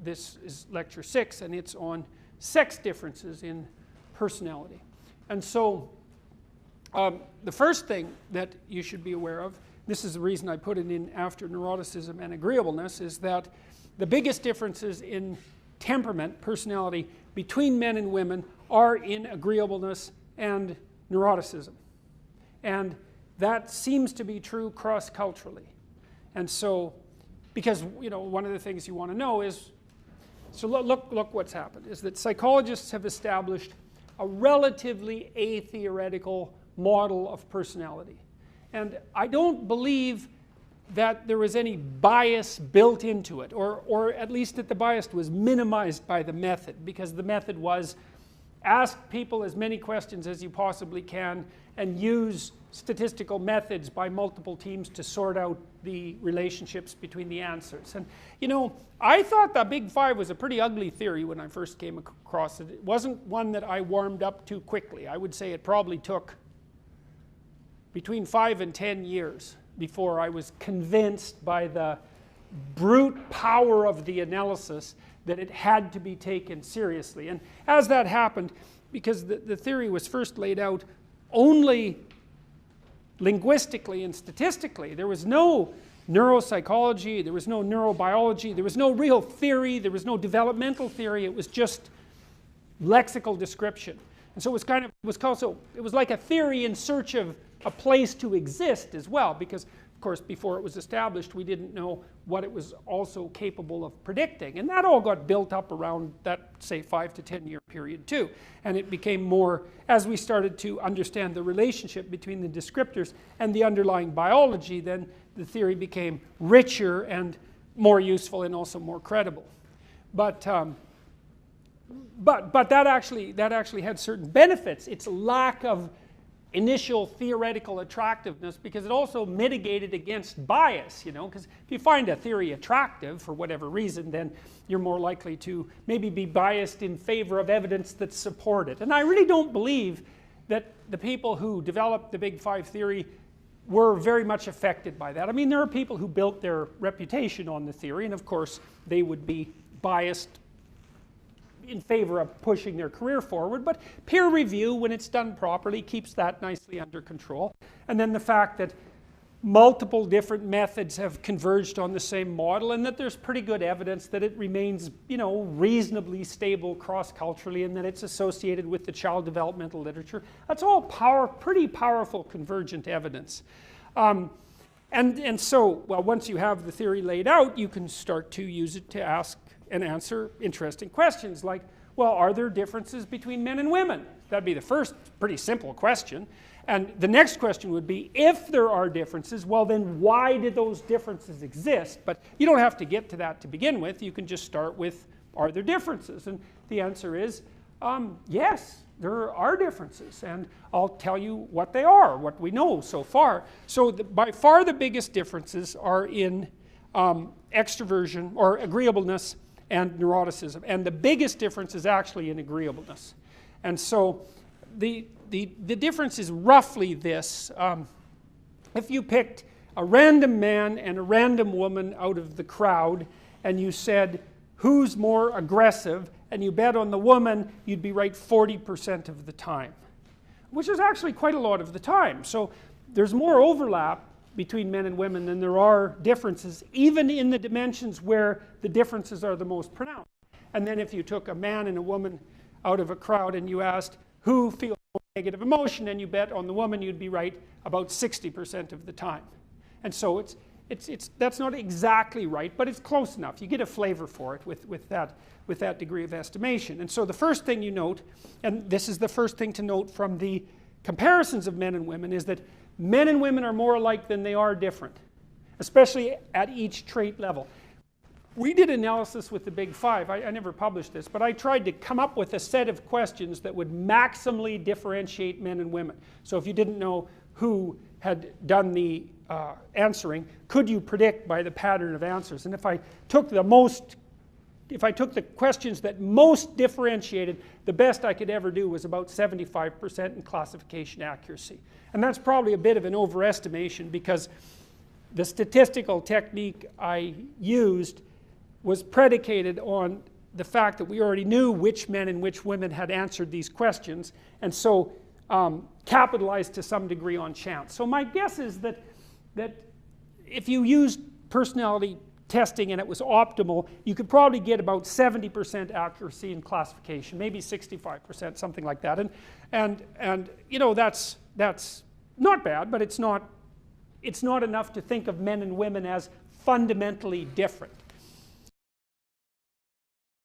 this is lecture 6, and it's on sex differences in personality. And so the first thing that you should be aware of, this is the reason I put it in after neuroticism and agreeableness, is that the biggest differences in temperament, personality, between men and women are in agreeableness and neuroticism. And that seems to be true cross-culturally. And so, because one of the things you want to know is, so look what's happened, is that psychologists have established a relatively atheoretical model of personality. And I don't believe that there was any bias built into it, or at least that the bias was minimized by the method, because the method was ask people as many questions as you possibly can and use statistical methods by multiple teams to sort out the relationships between the answers. And I thought the Big Five was a pretty ugly theory when I first came across it. It wasn't one that I warmed up to quickly. I would say it probably took between 5 and 10 years before I was convinced by the brute power of the analysis that it had to be taken seriously. And as that happened, because the theory was first laid out only linguistically and statistically, there was no neuropsychology, there was no neurobiology, there was no real theory, there was no developmental theory, it was just lexical description. And so it was like a theory in search of a place to exist as well, because of course before it was established we didn't know what it was also capable of predicting, and that all got built up around that, say, 5 to 10 year period too. And it became more, as we started to understand the relationship between the descriptors and the underlying biology, then the theory became richer and more useful and also more credible. But that actually had certain benefits. Its lack of initial theoretical attractiveness, because it also mitigated against bias, because if you find a theory attractive for whatever reason, then you're more likely to maybe be biased in favor of evidence that support it. And I really don't believe that the people who developed the Big Five theory were very much affected by that. I mean, there are people who built their reputation on the theory, and of course they would be biased in favor of pushing their career forward, but peer review, when it's done properly, keeps that nicely under control. And then the fact that multiple different methods have converged on the same model, and that there's pretty good evidence that it remains, reasonably stable cross-culturally, and that it's associated with the child developmental literature. That's all pretty powerful convergent evidence. And so, well, once you have the theory laid out, you can start to use it to ask and answer interesting questions like, well, are there differences between men and women? That'd be the first pretty simple question. And the next question would be, if there are differences, well then why did those differences exist? But you don't have to get to that to begin with. You can just start with, are there differences? And the answer is, yes, there are differences. And I'll tell you what they are, what we know so far. So by far the biggest differences are in extroversion or agreeableness and neuroticism, and the biggest difference is actually in agreeableness. And so the difference is roughly this. If you picked a random man and a random woman out of the crowd and you said who's more aggressive, and you bet on the woman, you'd be right 40% of the time, which is actually quite a lot of the time. So there's more overlap between men and women than there are differences, even in the dimensions where the differences are the most pronounced. And then if you took a man and a woman out of a crowd and you asked who feels negative emotion, and you bet on the woman, you'd be right about 60% of the time. And so that's not exactly right, but it's close enough. You get a flavor for it with that degree of estimation. And so the first thing you note, and this is the first thing to note from the comparisons of men and women, is that men and women are more alike than they are different, especially at each trait level. We did analysis with the Big Five. I never published this, but I tried to come up with a set of questions that would maximally differentiate men and women. So if you didn't know who had done the answering, could you predict by the pattern of answers? And if I took the questions that most differentiated, the best I could ever do was about 75% in classification accuracy. And that's probably a bit of an overestimation, because the statistical technique I used was predicated on the fact that we already knew which men and which women had answered these questions, and so capitalized to some degree on chance. So my guess is that if you used personality testing and it was optimal, you could probably get about 70% accuracy in classification, maybe 65%, something like that. And you know, that's not bad, but it's not enough to think of men and women as fundamentally different.